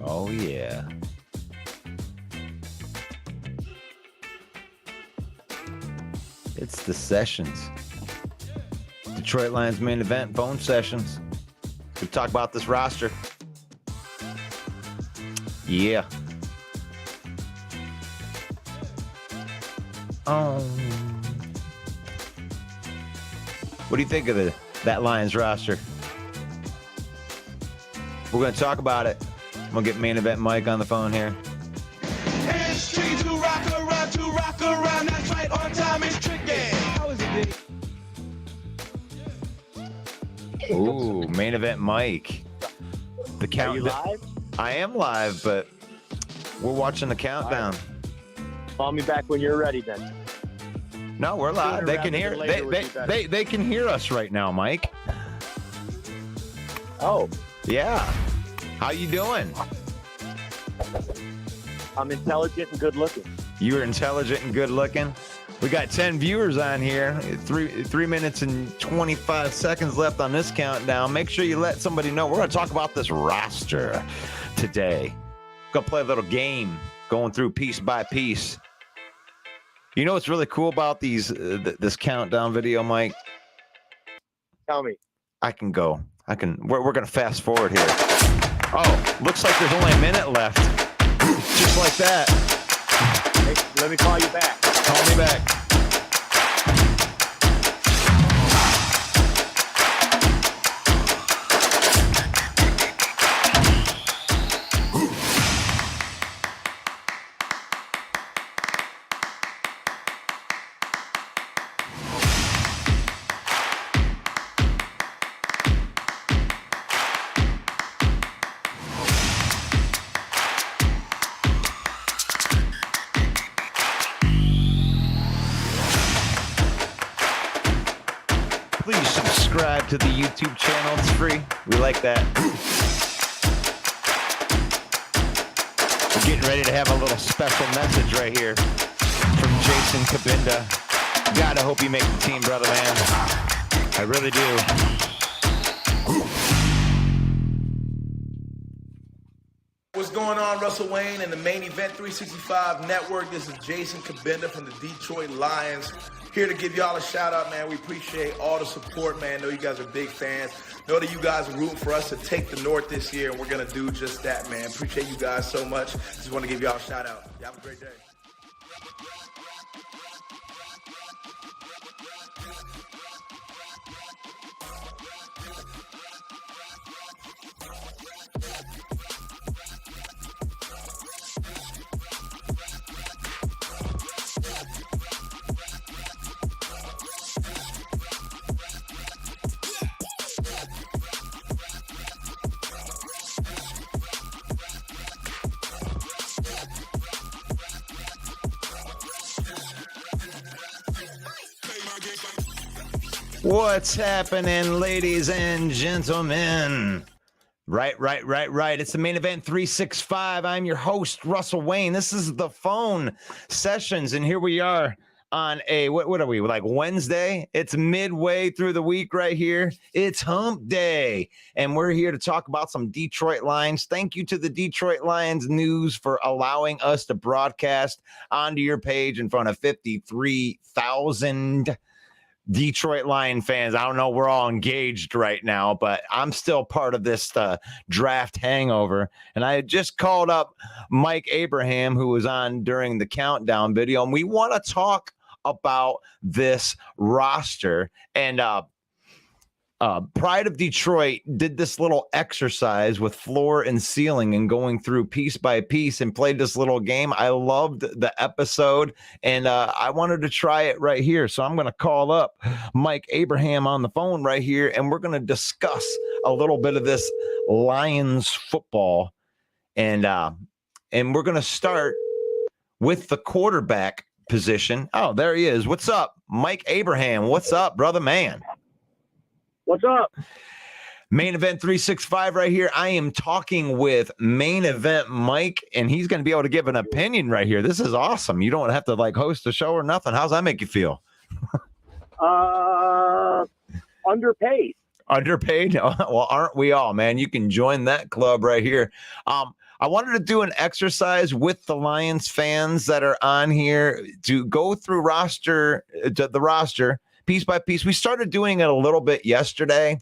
Oh, yeah. It's the sessions. Detroit Lions main event phone sessions. We talk about this roster. Yeah. What do you think of that Lions roster? We're going to talk about it. I'm going to get main event Mike on the phone here. Hands tricky to rock around. That's right, on time is tricky. How is it, dude? Ooh, main event Mike. The count. Are you live? I am live, but we're watching the countdown. Right. Call me back when you're ready, then. No, we're live. They can hear. They can hear us right now, Mike. Oh. Yeah. How you doing? I'm intelligent and good looking. You're intelligent and good looking. We got 10 viewers on here. 3 minutes and 25 seconds left on this countdown. Make sure you let somebody know. We're going to talk about this roster today. Going to play a little game, going through piece by piece. You know what's really cool about this countdown video, Mike? Tell me. We're going to fast forward here. Oh, looks like there's only a minute left. Just like that. Hey, let me call you back. Call me back. Please subscribe to the YouTube channel. It's free. We like that. We're getting ready to have a little special message right here from Jason Cabinda. God, I hope you make the team, brother, man. I really do. What's going on, Russell Wayne and the Main Event 365 Network? This is Jason Cabinda from the Detroit Lions. Here to give y'all a shout out, man. We appreciate all the support, man. Know you guys are big fans. Know that you guys are rooting for us to take the North this year, and we're going to do just that, man. Appreciate you guys so much. Just want to give y'all a shout out. Y'all have a great day. What's happening, ladies and gentlemen? Right. It's the Main Event 365. I'm your host, Russell Wayne. This is the phone sessions, and here we are on a, what are we, like Wednesday? It's midway through the week right here. It's hump day, and we're here to talk about some Detroit Lions. Thank you to the Detroit Lions News for allowing us to broadcast onto your page in front of 53,000 Detroit Lion fans. I don't know, we're all engaged right now, but I'm still part of this draft hangover. And I had just called up Mike Abraham, who was on during the countdown video, and we want to talk about this roster. And Pride of Detroit did this little exercise with floor and ceiling and going through piece by piece and played this little game. I loved the episode, and I wanted to try it right here. So I'm going to call up Mike Abraham on the phone right here, and we're going to discuss a little bit of this Lions football. And we're going to start with the quarterback position. Oh, there he is. What's up, Mike Abraham? What's up, brother man? What's up? Main Event 365 right here. I am talking with Main Event Mike, and he's going to be able to give an opinion right here. This is awesome. You don't have to like host a show or nothing. How's that make you feel? Underpaid. Underpaid? Well, aren't we all, man? You can join that club right here. I wanted to do an exercise with the Lions fans that are on here to go through the roster piece by piece. We started doing it a little bit yesterday,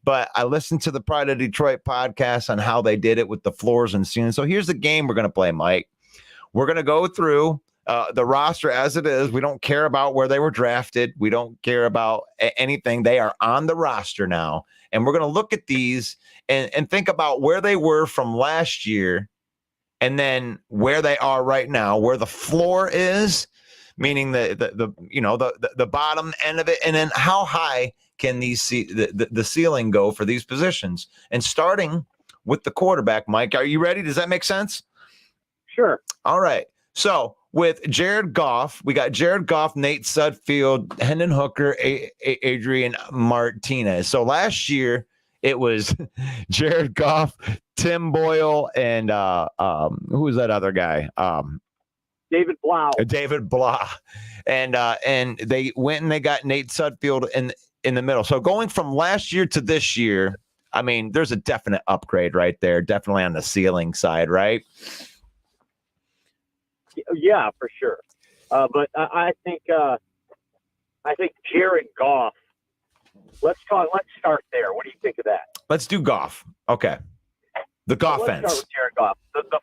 but I listened to the Pride of Detroit podcast on how they did it with the floors and ceilings. So here's the game we're going to play, Mike. We're going to go through the roster as it is. We don't care about where they were drafted. We don't care about anything. They are on the roster now. And we're going to look at these and think about where they were from last year and then where they are right now, where the floor is, meaning the bottom end of it, and then how high can the ceiling go for these positions? And starting with the quarterback, Mike, are you ready? Does that make sense? Sure. All right. So with Jared Goff, we got Jared Goff, Nate Sudfeld, Hendon Hooker, Adrian Martinez. So last year it was Jared Goff, Tim Boyle, and who was that other guy? David Blau. David Blah. And they went and they got Nate Sudfeld in the middle. So going from last year to this year, I mean, there's a definite upgrade right there, definitely on the ceiling side, right? Yeah, for sure. But I think Jared Goff. Let's start there. What do you think of that? Let's do Goff. Okay. The Goff Let's start with Jared Goff. The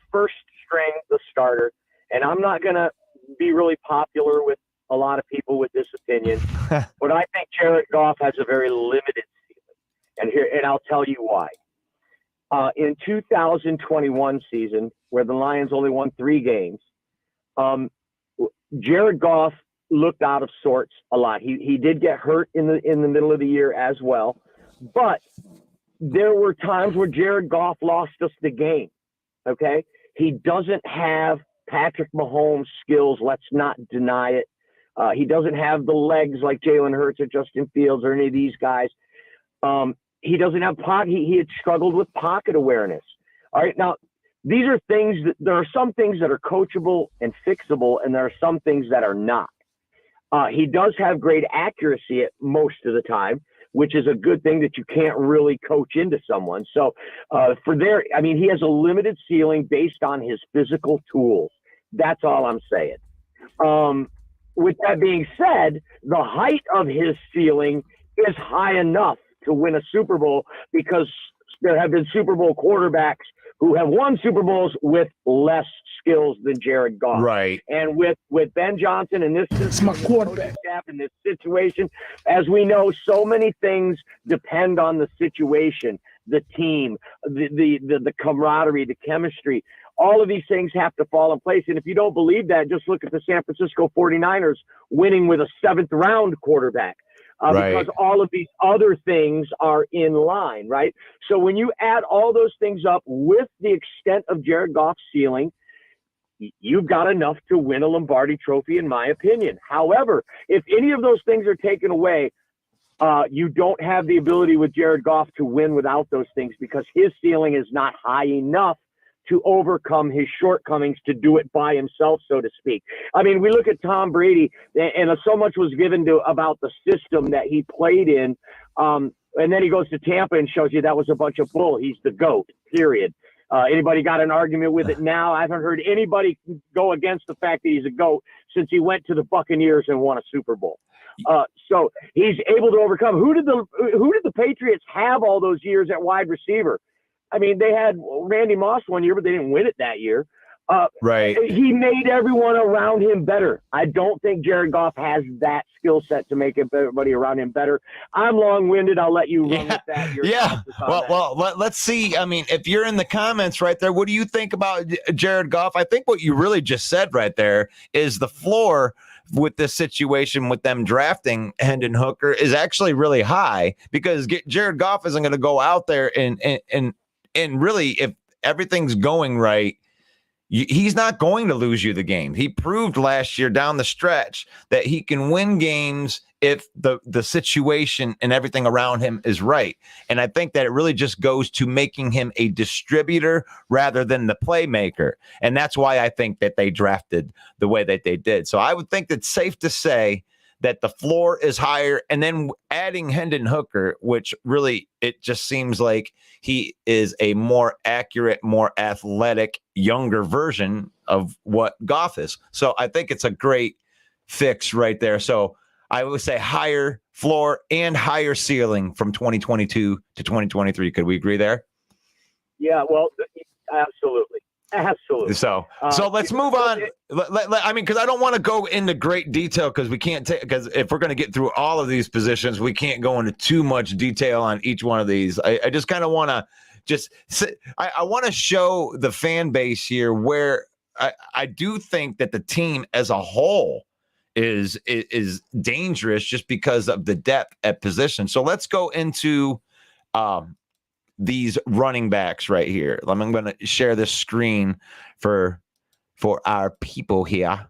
first string, the starter. And I'm not going to be really popular with a lot of people with this opinion, but I think Jared Goff has a very limited ceiling. And I'll tell you why. In 2021 season, where the Lions only won 3 games, Jared Goff looked out of sorts a lot. He did get hurt in the middle of the year as well, but there were times where Jared Goff lost us the game. Okay, he doesn't have Patrick Mahomes' skills. Let's not deny it. He doesn't have the legs like Jalen Hurts or Justin Fields or any of these guys. He doesn't have pocket. He had struggled with pocket awareness. All right. Now, these are things that there are some things that are coachable and fixable, and there are some things that are not. He does have great accuracy at most of the time, which is a good thing that you can't really coach into someone. So he has a limited ceiling based on his physical tools. That's all I'm saying. With that being said, the height of his ceiling is high enough to win a Super Bowl because there have been Super Bowl quarterbacks who have won Super Bowls with less skills than Jared Goff. Right. And with Ben Johnson and this my quarterback staff in this situation, as we know, so many things depend on the situation, the team, the camaraderie, the chemistry. All of these things have to fall in place. And if you don't believe that, just look at the San Francisco 49ers winning with a 7th round quarterback. Right. Because all of these other things are in line, right? So when you add all those things up with the extent of Jared Goff's ceiling, you've got enough to win a Lombardi trophy, in my opinion. However, if any of those things are taken away, you don't have the ability with Jared Goff to win without those things because his ceiling is not high enough to overcome his shortcomings to do it by himself, so to speak. I mean, we look at Tom Brady, and so much was given about the system that he played in, and then he goes to Tampa and shows you that was a bunch of bull. He's the GOAT, period. Anybody got an argument with it now? I haven't heard anybody go against the fact that he's a GOAT since he went to the Buccaneers and won a Super Bowl. So he's able to overcome. Who did the Patriots have all those years at wide receiver? I mean, they had Randy Moss one year, but they didn't win it that year. Right. He made everyone around him better. I don't think Jared Goff has that skill set to make everybody around him better. I'm long-winded. I'll let you run with that. Well, let's see. I mean, if you're in the comments right there, what do you think about Jared Goff? I think what you really just said right there is the floor with this situation with them drafting Hendon Hooker is actually really high because Jared Goff isn't going to go out there and really, if everything's going right, he's not going to lose you the game. He proved last year down the stretch that he can win games if the situation and everything around him is right. And I think that it really just goes to making him a distributor rather than the playmaker. And that's why I think that they drafted the way that they did. So I would think it's safe to say that the floor is higher, and then adding Hendon Hooker, which really, it just seems like he is a more accurate, more athletic, younger version of what Goff is. So I think it's a great fix right there. So I would say higher floor and higher ceiling from 2022 to 2023. Could we agree there? Yeah, well, absolutely. Absolutely. So let's move on. I mean, because I don't want to go into great detail because we can't take, because if we're going to get through all of these positions, we can't go into too much detail on each one of these. I just kind of want to I want to show the fan base here where I do think that the team as a whole is dangerous just because of the depth at position. So let's go into these running backs right here. I'm going to share this screen for our people here.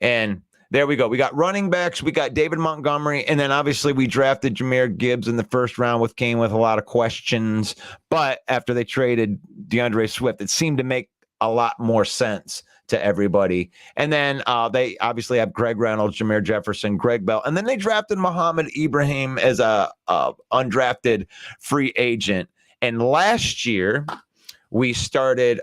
And there we go. We got running backs. We got David Montgomery. And then obviously we drafted Jahmyr Gibbs in the first round, came with a lot of questions. But after they traded DeAndre Swift, it seemed to make a lot more sense to everybody. And then they obviously have Greg Reynolds, Jameer Jefferson, Greg Bell. And then they drafted Muhammad Ibrahim as a undrafted free agent. And last year we started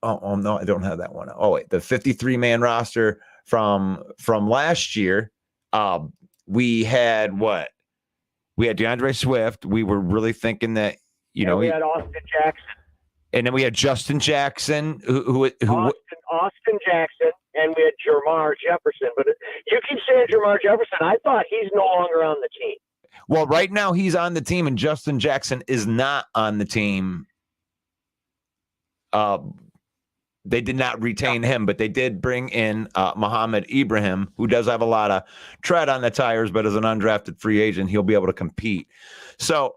oh no, I don't have that one. Oh wait, the 53-man roster from last year. We had what? We had DeAndre Swift. We were really thinking that, we had Austin Jackson. And then we had Justin Jackson, who Austin Jackson, and we had Jermar Jefferson. But you keep saying Jermar Jefferson. I thought he's no longer on the team. Well, right now he's on the team, and Justin Jackson is not on the team. They did not retain him, but they did bring in Muhammad Ibrahim, who does have a lot of tread on the tires, but as an undrafted free agent, he'll be able to compete. So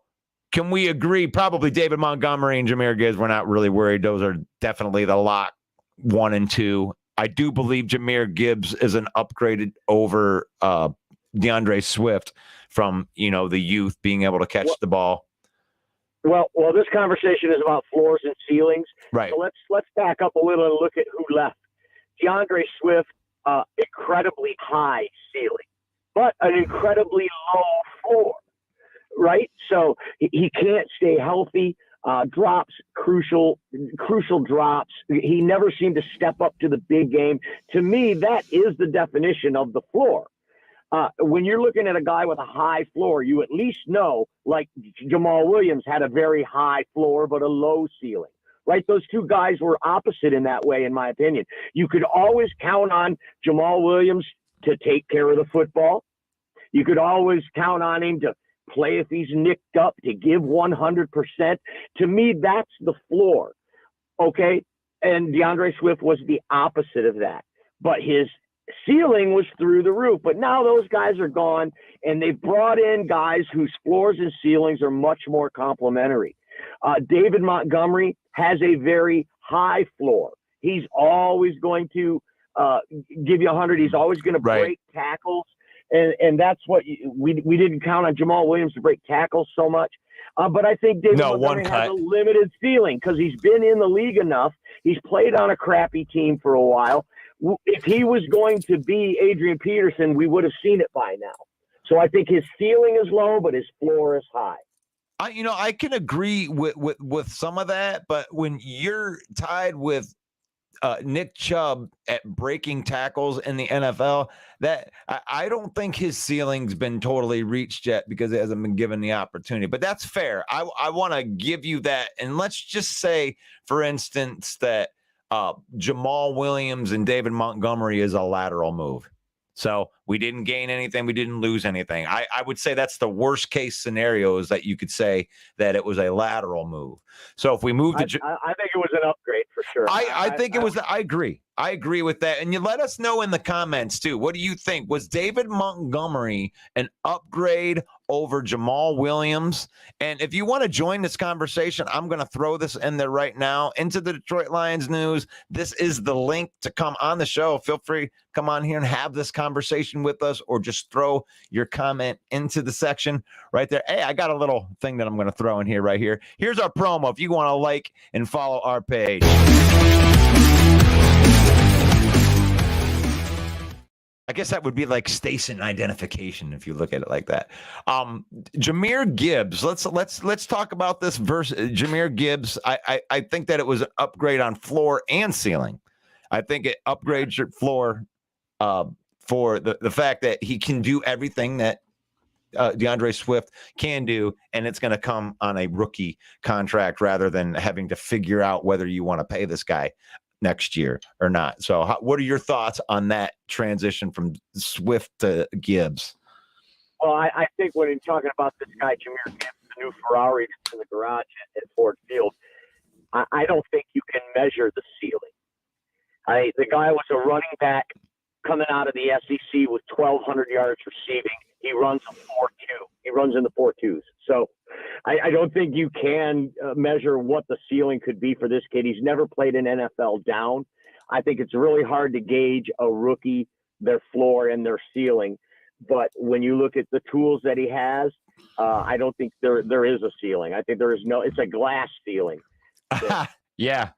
can we agree? Probably David Montgomery and Jahmyr Gibbs, we're not really worried. Those are definitely the lock 1 and 2. I do believe Jahmyr Gibbs is an upgraded over DeAndre Swift from, the youth being able to catch the ball. Well, this conversation is about floors and ceilings. Right. So let's back up a little and look at who left. DeAndre Swift, incredibly high ceiling, but an incredibly low floor. Right. So he can't stay healthy. Drops, crucial drops. He never seemed to step up to the big game. To me, that is the definition of the floor. When you're looking at a guy with a high floor, you at least know, like Jamal Williams had a very high floor but a low ceiling, right? Those two guys were opposite in that way, in my opinion. You could always count on Jamal Williams to take care of the football. You could always count on him to play if he's nicked up, to give 100%. To me, that's the floor, okay? And DeAndre Swift was the opposite of that. But his ceiling was through the roof. But now those guys are gone, and they brought in guys whose floors and ceilings are much more complementary. David Montgomery has a very high floor. He's always going to give you 100. He's always going to break tackles. And that's what we didn't count on Jamal Williams to break tackles so much. But I think David Montgomery has a limited ceiling because he's been in the league enough. He's played on a crappy team for a while. If he was going to be Adrian Peterson, we would have seen it by now. So I think his ceiling is low, but his floor is high. I can agree with some of that, but when you're tied with Nick Chubb at breaking tackles in the NFL, that I don't think his ceiling's been totally reached yet because it hasn't been given the opportunity. But that's fair. I want to give you that. And let's just say, for instance, that Jamal Williams and David Montgomery is a lateral move. So we didn't gain anything. We didn't lose anything. I would say that's the worst case scenario, is that you could say that it was a lateral move. So if we move to, I think it was an upgrade for sure. I think it was. I agree. I agree with that. And you let us know in the comments too. What do you think? Was David Montgomery an upgrade over Jamal Williams. And if you want to join this conversation, I'm going to throw this in there right now into the Detroit Lions news. This is the link to come on the show. Feel free, come on here and have this conversation with us, or just throw your comment into the section right there. Hey, I got a little thing that I'm going to throw in here right here. Here's our promo. If you want to like and follow our page. I guess that would be like station identification if you look at it like that. Jahmyr Gibbs. Let's talk about this verse. Jahmyr Gibbs. I think that it was an upgrade on floor and ceiling. I think it upgrades your floor for the fact that he can do everything that DeAndre Swift can do, and it's going to come on a rookie contract rather than having to figure out whether you want to pay this guy next year or not. So what are your thoughts on that transition from Swift to Gibbs? Well, I think when you're talking about this guy, Jahmyr Gibbs, the new Ferrari that's in the garage at Ford Field, I don't think you can measure the ceiling. The guy was a running back coming out of the SEC with 1,200 yards receiving. He runs a 4.2. He runs in the 4.2s. So I don't think you can measure what the ceiling could be for this kid. He's never played an NFL down. I think it's really hard to gauge a rookie, their floor and their ceiling. But when you look at the tools that he has, I don't think there is a ceiling. I think it's a glass ceiling. Yeah.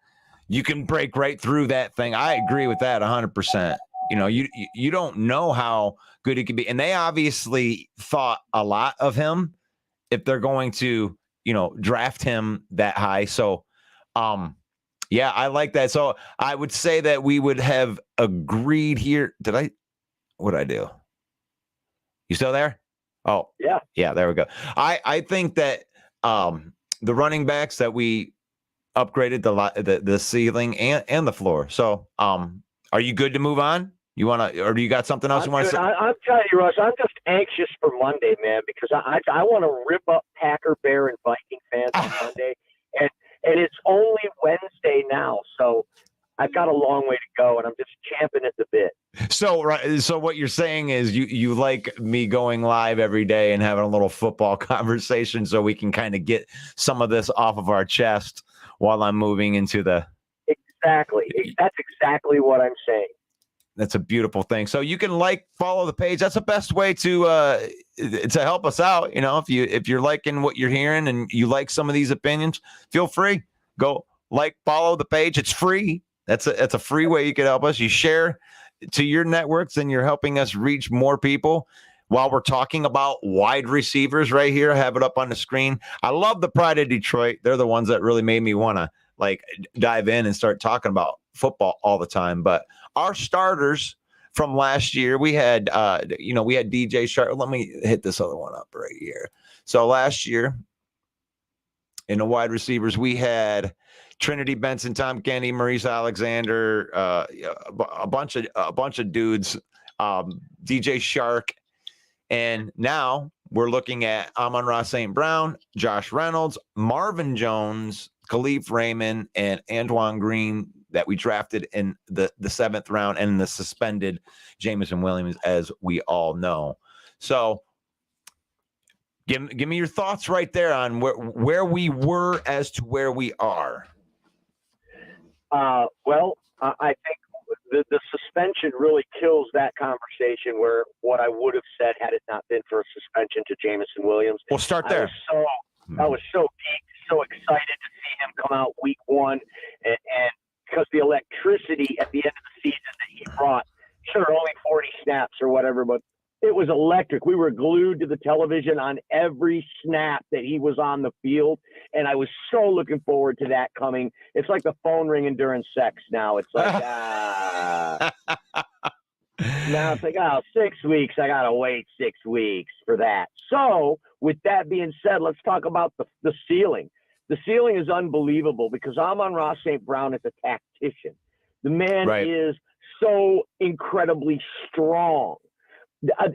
You can break right through that thing. I agree with that 100%. You know, you don't know how good he could be. And they obviously thought a lot of him if they're going to, draft him that high. So, yeah, I like that. So I would say that we would have agreed here. What'd I do? You still there? Oh, yeah, there we go. I think that the running backs that we upgraded the ceiling and the floor. So, are you good to move on? You want to, or do you got something else you want to say? I'm telling you, Russ, I'm just anxious for Monday, man, because I want to rip up Packer, Bear, and Viking fans on Monday, and it's only Wednesday now, so I've got a long way to go, and I'm just champing at the bit. So what you're saying is you like me going live every day and having a little football conversation, so we can kind of get some of this off of our chest while I'm moving into the. Exactly. That's exactly what I'm saying. That's a beautiful thing. So you can follow the page. That's the best way to help us out. If you're liking what you're hearing and you like some of these opinions, feel free, go follow the page. It's free. That's a free way you can help us. You share to your networks and you're helping us reach more people. While we're talking about wide receivers right here, I have it up on the screen. I love the Pride of Detroit. They're the ones that really made me want to dive in and start talking about football all the time. But our starters from last year, we had DJ Sharp. Let me hit this other one up right here. So last year in the wide receivers, we had Trinity Benson, Tom Kennedy, Maurice Alexander, a bunch of dudes, DJ Shark. And now we're looking at Amon-Ra St. Brown, Josh Reynolds, Marvin Jones, Khalif Raymond, and Antoine Green that we drafted in the 7th round, and the suspended Jameson Williams, as we all know. So give me your thoughts right there on where we were as to where we are. Well, I think the suspension really kills that conversation, where what I would have said had it not been for a suspension to Jameson Williams. We'll start there. I was so geeked, so excited to see him come out week one, and because the electricity at the end of the season that he brought, sure, only 40 snaps or whatever, but it was electric. We were glued to the television on every snap that he was on the field, and I was so looking forward to that coming. It's like the phone ringing during sex now. It's like, now it's like, 6 weeks. I got to wait 6 weeks for that. So with that being said, let's talk about the ceiling. The ceiling is unbelievable because Amon-Ra St. Brown is a tactician. The man is so incredibly strong.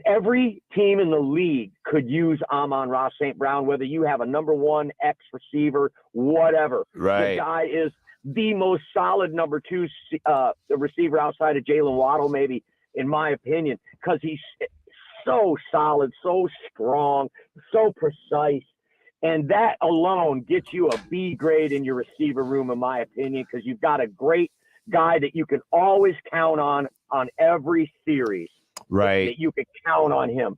Every team in the league could use Amon-Ra St. Brown, whether you have a number one X receiver, whatever. Right. The guy is the most solid number two receiver outside of Jalen Waddle, maybe, in my opinion, because he's so solid, so strong, so precise. And that alone gets you a B grade in your receiver room, in my opinion, because you've got a great guy that you can always count on every series. Right. That you can count on him.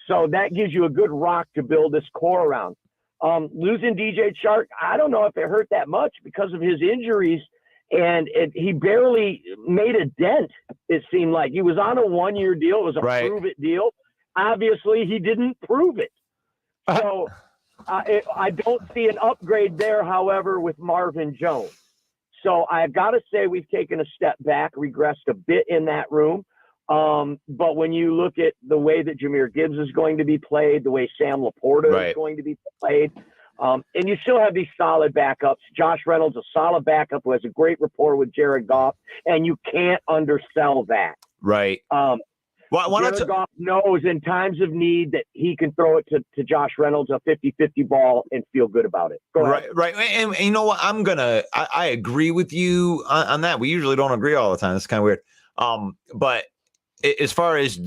So that gives you a good rock to build this core around. Losing DJ Chark, I don't know if it hurt that much because of his injuries, and he barely made a dent, it seemed like. He was on a one-year deal. It was a prove-it deal. Obviously, he didn't prove it. So I don't see an upgrade there, however, with Marvin Jones. So I've got to say we've taken a step back, regressed a bit in that room. But when you look at the way that Jahmyr Gibbs is going to be played, the way Sam Laporta is going to be played, and you still have these solid backups. Josh Reynolds, a solid backup who has a great rapport with Jared Goff, and you can't undersell that. Right. Jared Goff knows in times of need that he can throw it to Josh Reynolds, a 50-50 ball, and feel good about it. Go ahead. Right. And you know what? I agree with you on that. We usually don't agree all the time. It's kind of weird. But as far as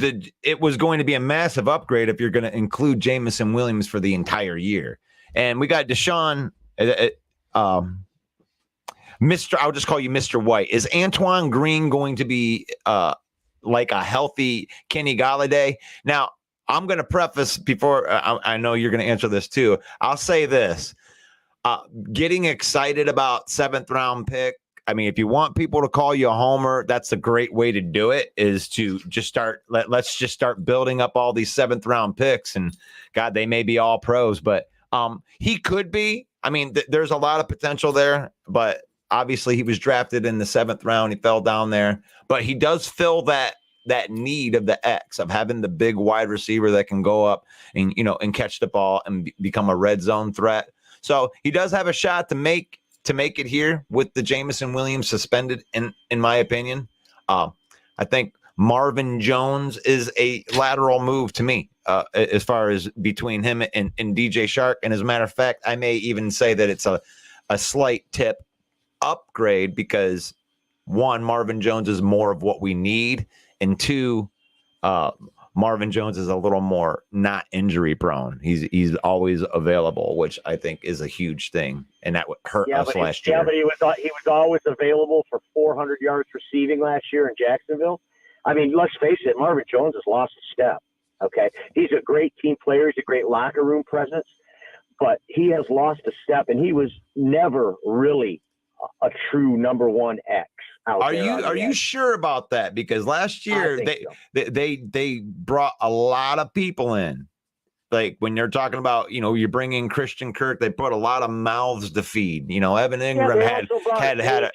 it was going to be a massive upgrade if you're going to include Jameson Williams for the entire year. And we got Deshaun, I'll just call you Mr. White. Is Antoine Green going to be like a healthy Kenny Golladay? Now, I'm going to preface before I know you're going to answer this too. I'll say this, getting excited about 7th round pick. I mean, if you want people to call you a homer, that's a great way to do it, is to just start. Let's just start building up all these 7th round picks, and God, they may be all pros, but he could be. I mean, there's a lot of potential there, but obviously he was drafted in the 7th round. He fell down there, but he does fill that need of the X, of having the big wide receiver that can go up and, and catch the ball and become a red zone threat. So he does have a shot to make it here with the Jameson Williams suspended, in my opinion. I think Marvin Jones is a lateral move to me, as far as between him and DJ Chark. And as a matter of fact, I may even say that it's a slight tip upgrade because, one, Marvin Jones is more of what we need, and two, Marvin Jones is a little more not injury prone. He's always available, which I think is a huge thing, and that hurt us last year. Yeah, but he was always available for 400 yards receiving last year in Jacksonville. I mean, let's face it, Marvin Jones has lost a step. Okay, he's a great team player. He's a great locker room presence, but he has lost a step, and he was never really a true number one X. Are you sure about that? Because last year they brought a lot of people in. Like when you're talking about, you bring in Christian Kirk, they put a lot of mouths to feed. Evan Ingram had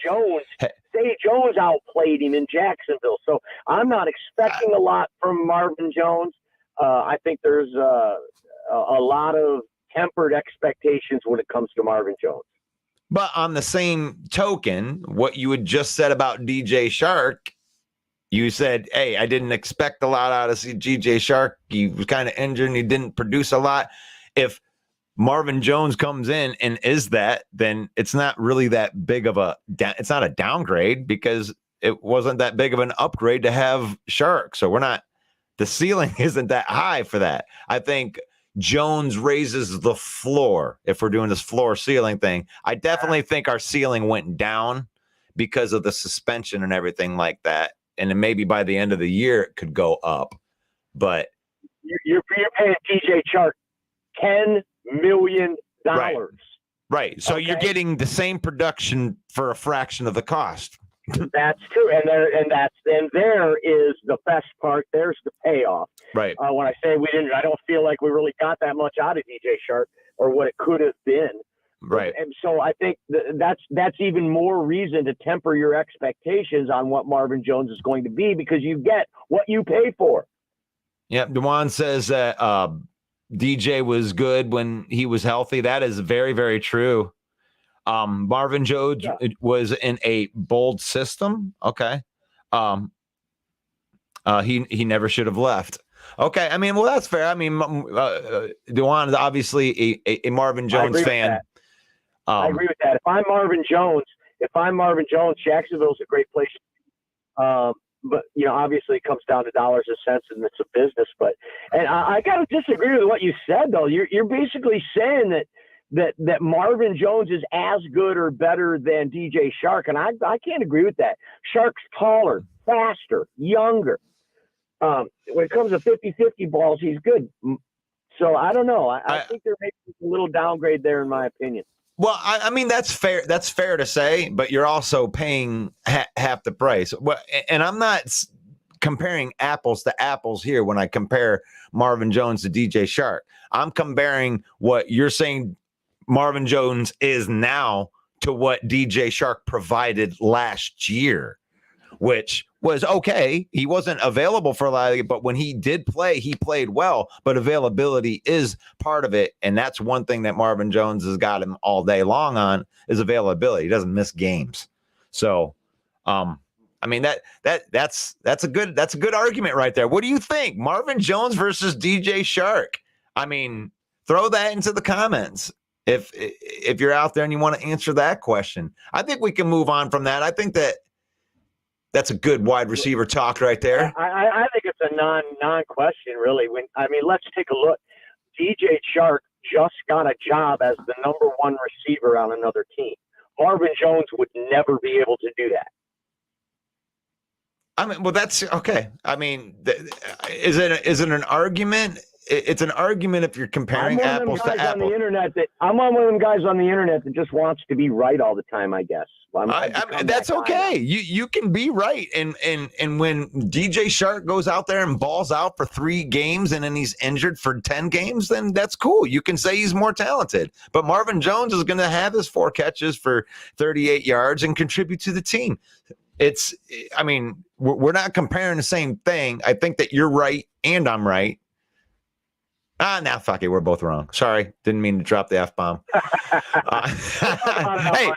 Jones. Zay Jones outplayed him in Jacksonville, so I'm not expecting a lot from Marvin Jones. I think there's a lot of tempered expectations when it comes to Marvin Jones. But on the same token, what you had just said about DJ Chark, you said, hey, I didn't expect a lot out of DJ Chark. He was kind of injured and he didn't produce a lot. If Marvin Jones comes in and is that, then it's not really that big of it's not a downgrade, because it wasn't that big of an upgrade to have Chark. So the ceiling isn't that high for that. I think Jones raises the floor if we're doing this floor ceiling thing. I definitely think our ceiling went down because of the suspension and everything like that. And then maybe by the end of the year, it could go up. But you're paying TJ Chark $10 million. Right. So you're getting the same production for a fraction of the cost. That's true, and there is the best part. There's the payoff. Right. When I say we didn't, I don't feel like we really got that much out of DJ Chark or what it could have been. Right. And so I think that's even more reason to temper your expectations on what Marvin Jones is going to be, because you get what you pay for. Yeah. Dewan says that DJ was good when he was healthy. That is very, very true. Marvin Jones was in a bold system. Okay. He never should have left. Okay. I mean, well, that's fair. I mean, Dewan is obviously a Marvin Jones fan. I agree with that. If I'm Marvin Jones, Jacksonville's a great place. obviously it comes down to dollars and cents, and it's a business. And I got to disagree with what you said, though. You're basically saying that Marvin Jones is as good or better than DJ Shark, and I can't agree with that. Shark's taller, faster, younger. When it comes to 50-50 balls, he's good. So I don't know. I think there may be a little downgrade there, in my opinion. Well, I mean, that's fair. That's fair to say, but you're also paying half the price. Well, and I'm not comparing apples to apples here when I compare Marvin Jones to DJ Shark. I'm comparing what you're saying Marvin Jones is now to what DJ Shark provided last year, which was okay. He wasn't available for a lot of it, but when he did play, he played well. But availability is part of it, and that's one thing that Marvin Jones has got him all day long on is availability. He doesn't miss games. So, I mean that's a good argument right there. What do you think, Marvin Jones versus DJ Shark? I mean, throw that into the comments if you're out there and you want to answer that question. I think we can move on from that. I think that's a good wide receiver talk right there. I think it's a non-question, really. Let's take a look. DJ Shark just got a job as the number one receiver on another team. Marvin Jones would never be able to do that. I mean, well, that's okay. I mean, is it an argument? It's an argument if you're comparing apples to apples. I'm one of them guys on the internet that just wants to be right all the time, I guess. That's okay. You can be right. And when DJ Shark goes out there and balls out for 3 games and then he's injured for 10 games, then that's cool. You can say he's more talented. But Marvin Jones is going to have his 4 catches for 38 yards and contribute to the team. We're not comparing the same thing. I think that you're right and I'm right. Now, fuck it. We're both wrong. Sorry. Didn't mean to drop the F-bomb. Hey,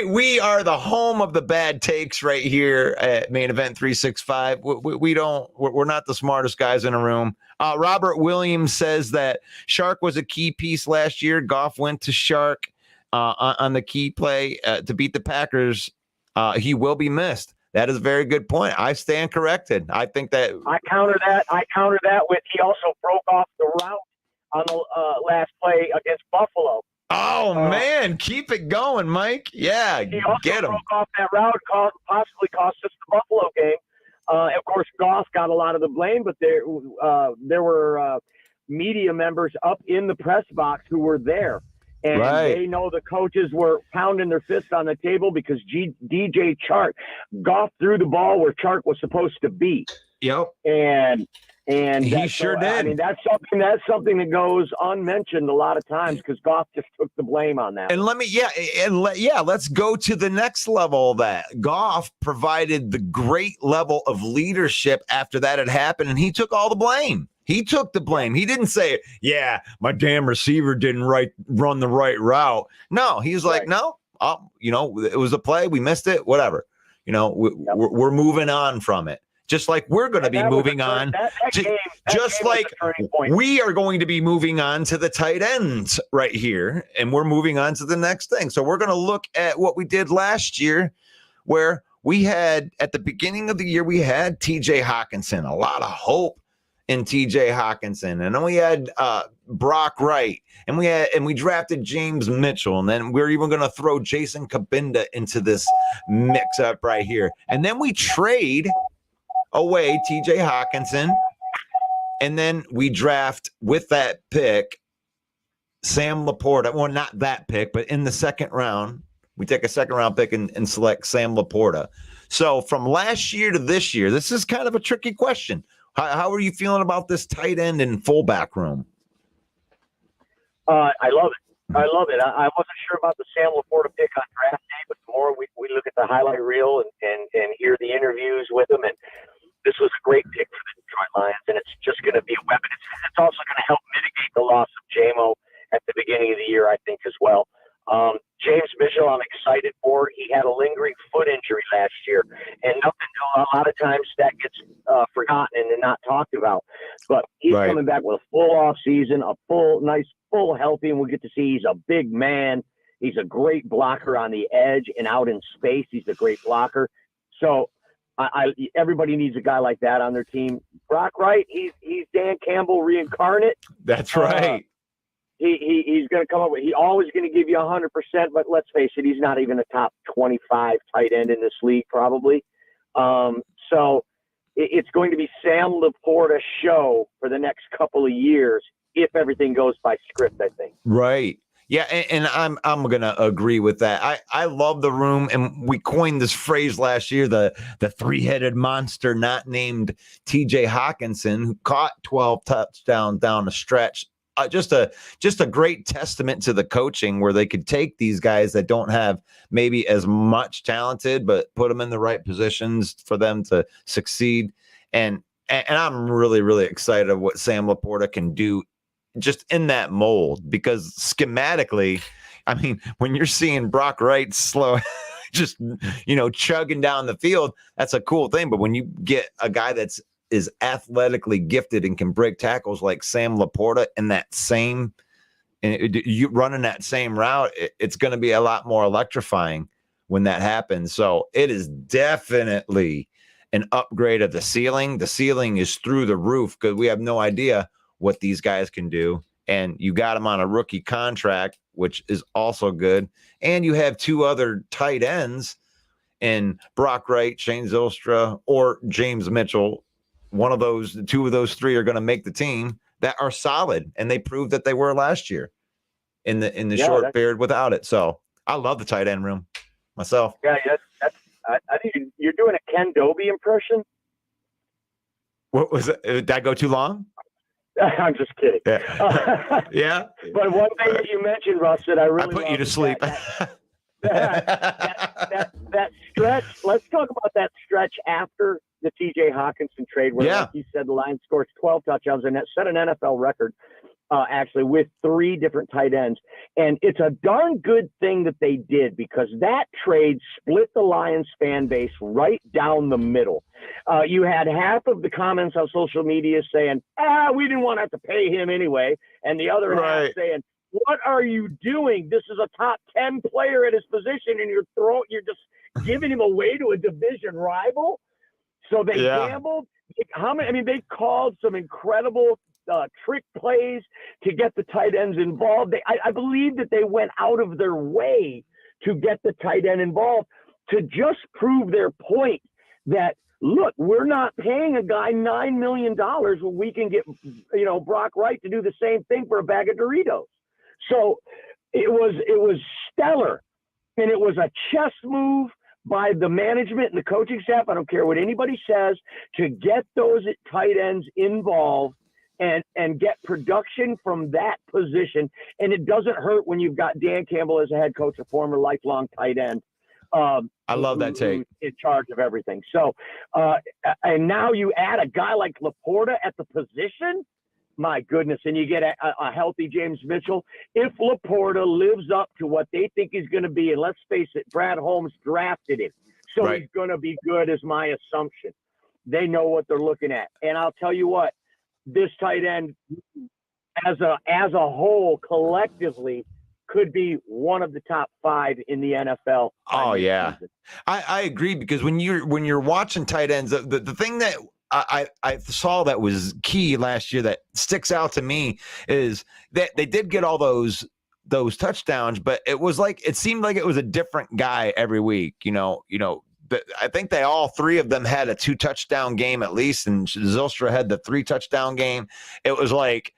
we are the home of the bad takes right here at Main Event 365. We're not the smartest guys in a room. Robert Williams says that Shark was a key piece last year. Goff went to Shark on the key play to beat the Packers. He will be missed. That is a very good point. I stand corrected. I think that I counter that with he also broke off the route on the last play against Buffalo. Oh man, keep it going, Mike. Yeah, he also get him. Broke off that route, possibly cost us the Buffalo game. Of course, Goff got a lot of the blame, but there were media members up in the press box who were there. And they know the coaches were pounding their fists on the table because DJ Chark, Goff threw the ball where Chark was supposed to be. Yep. And he sure did. I mean, that's something that goes unmentioned a lot of times because Goff just took the blame on that. And let's go to the next level of that. Goff provided the great level of leadership after that had happened, and he took all the blame. He took the blame. He didn't say, yeah, my damn receiver didn't run the right route. No, he's like, no, it was a play. We missed it, whatever. We're moving on from it. Just like we're going to be moving on. Just like we are going to be moving on to the tight ends right here. And we're moving on to the next thing. So we're going to look at what we did last year where we had, at the beginning of the year, we had TJ Hawkinson, a lot of hope in TJ Hawkinson, and then we had Brock Wright, and we drafted James Mitchell, and then we're even going to throw Jason Kabinda into this mix up right here, and then we trade away TJ Hawkinson, and then we draft with that pick Sam Laporta. Well, not that pick, but in the second round, we take a second round pick and select Sam Laporta. So from last year to this year, this is kind of a tricky question. How are you feeling about this tight end and fullback room? I love it. I wasn't sure about the Sam Laporta pick on draft day, but the more we look at the highlight reel and hear the interviews with him, and this was a great pick for the Detroit Lions, and it's just going to be a weapon. It's also going to help mitigate the loss of JMO at the beginning of the year, I think, as well. James Mitchell, I'm excited for. He had a lingering foot injury last year, and a lot of times that gets forgotten and not talked about. But he's coming back with a full off season, a full healthy, and we'll get to see he's a big man. He's a great blocker on the edge and out in space. He's a great blocker. So Everybody needs a guy like that on their team. Brock Wright, he's Dan Campbell reincarnate. That's right. He's going to come up with. He's always going to give you 100%. But let's face it, he's not even a top 25 tight end in this league, probably. So it's going to be Sam Laporta's show for the next couple of years if everything goes by script, I think. Right. Yeah, and I'm gonna agree with that. I love the room, and we coined this phrase last year, the three-headed monster not named TJ Hawkinson, who caught 12 touchdowns down the stretch. Just a great testament to the coaching, where they could take these guys that don't have maybe as much talented, but put them in the right positions for them to succeed. And I'm really, really excited of what Sam Laporta can do just in that mold, because schematically, I mean, when you're seeing Brock Wright slow, just, chugging down the field, that's a cool thing. But when you get a guy is athletically gifted and can break tackles like Sam Laporta in that same, and you running that same route, it's going to be a lot more electrifying when that happens. So it is definitely an upgrade of the ceiling. The ceiling is through the roof, because we have no idea what these guys can do. And you got them on a rookie contract, which is also good. And you have two other tight ends in Brock Wright, Shane Zylstra, or James Mitchell. Two of those three are going to make the team, that are solid. And they proved that they were last year in the short period without it. So I love the tight end room myself. Yeah, I think you're doing a Ken Doby impression. What was it? Did that go too long? I'm just kidding. Yeah. Yeah. But one thing that you mentioned, Russ, that I really put you to sleep. That stretch. Let's talk about that stretch after the TJ Hawkinson trade, where, like you said, the Lions scored 12 touchdowns and that set an NFL record, actually, with 3 different tight ends. And it's a darn good thing that they did, because that trade split the Lions fan base right down the middle. You had half of the comments on social media saying, we didn't want to have to pay him anyway. And the other half saying, what are you doing? This is a top 10 player at his position, and you're just giving him away to a division rival. So they gambled. They called some incredible trick plays to get the tight ends involved. I believe that they went out of their way to get the tight end involved, to just prove their point that, look, we're not paying a guy $9 million when we can get, Brock Wright to do the same thing for a bag of Doritos. So it was stellar, and it was a chess move by the management and the coaching staff. I don't care what anybody says, to get those tight ends involved and get production from that position. And it doesn't hurt when you've got Dan Campbell as a head coach, a former lifelong tight end. I love that take. In charge of everything. So, and now you add a guy like Laporta at the position. My goodness, and you get a healthy James Mitchell. If Laporta lives up to what they think he's going to be, and let's face it, Brad Holmes drafted him, so he's going to be good, is my assumption. They know what they're looking at. And I'll tell you what, this tight end as a whole, collectively, could be one of the top 5 in the NFL. Oh yeah, I agree, because when you're watching tight ends, the thing that I saw that was key last year that sticks out to me is that they did get all those touchdowns, but it seemed like it was a different guy every week. I think all 3 of them had a 2-touchdown game at least, and Zylstra had the 3-touchdown game. It was like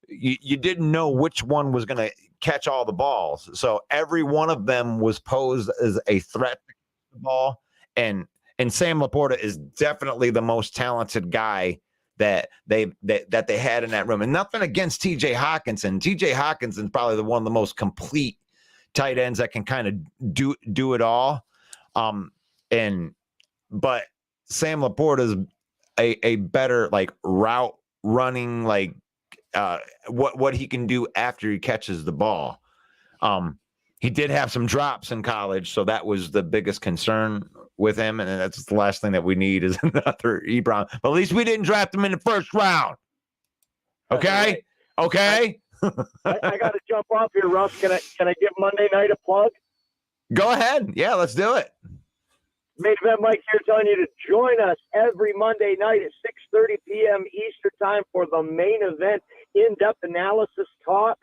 you didn't know which one was going to catch all the balls. So every one of them was posed as a threat to the ball, and Sam Laporta is definitely the most talented guy that they had in that room. And nothing against TJ Hawkinson. TJ Hawkinson's probably one of the most complete tight ends that can kind of do it all. But Sam Laporta is a better route running, what he can do after he catches the ball. He did have some drops in college, so that was the biggest concern with him, and that's the last thing that we need is another Ebron. But at least we didn't draft him in the first round. Okay? Okay? I got to jump off here, Russ. Can I give Monday night a plug? Go ahead. Yeah, let's do it. Main Event Mike here telling you to join us every Monday night at 6:30 p.m. Eastern Time for the main event in-depth analysis talk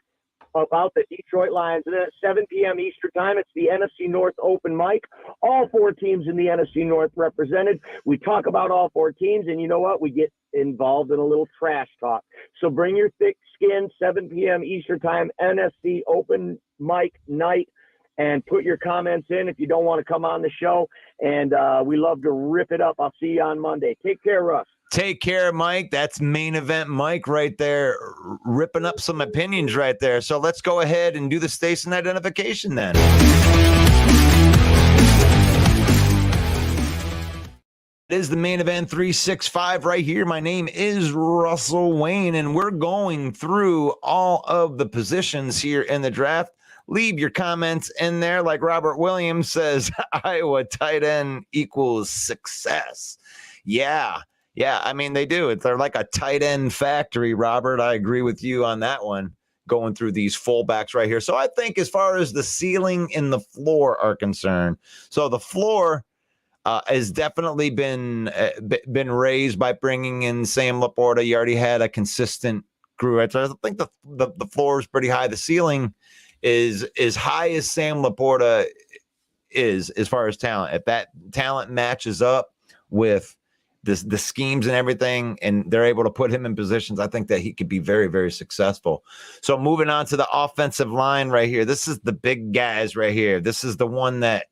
about the Detroit Lions. And then at 7 p.m. Eastern Time, it's the NFC North Open Mic. All 4 teams in the NFC North represented. We talk about all 4 teams, and you know what? We get involved in a little trash talk. So bring your thick skin, 7 p.m. Eastern Time, NFC Open Mic night, and put your comments in if you don't want to come on the show. And we love to rip it up. I'll see you on Monday. Take care, Russ. Take care, Mike. That's Main Event Mike right there, ripping up some opinions right there. So let's go ahead and do the station identification then. It is the Main Event 365 right here. My name is Russell Wayne, and we're going through all of the positions here in the draft. Leave your comments in there. Like Robert Williams says, Iowa tight end equals success. Yeah, I mean, they do. They're like a tight end factory, Robert. I agree with you on that one, going through these fullbacks right here. So I think as far as the ceiling and the floor are concerned, so the floor has definitely been raised by bringing in Sam Laporta. You already had a consistent crew. So I think the floor is pretty high. The ceiling is as high as Sam Laporta is as far as talent. If that talent matches up with the schemes and everything, and they're able to put him in positions, I think that he could be very, very successful. So moving on to the offensive line right here. This is the big guys right here. This is the one that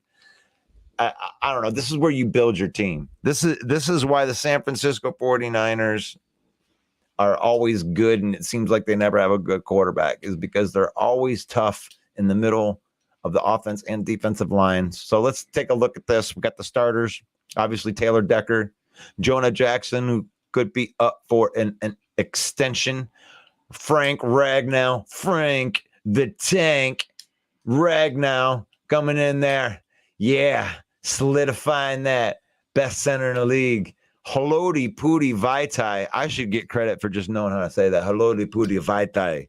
I don't know. This is where you build your team. This is why the San Francisco 49ers are always good, and it seems like they never have a good quarterback, is because they're always tough in the middle of the offense and defensive lines. So let's take a look at this. We got the starters, obviously Taylor Decker, Jonah Jackson, who could be up for an extension, Frank Ragnow, Frank the Tank Ragnow coming in there. Yeah, solidifying that best center in the league. Haloti Pudi Vaitai. I should get credit for just knowing how to say that. Haloti Pudi Vaitai.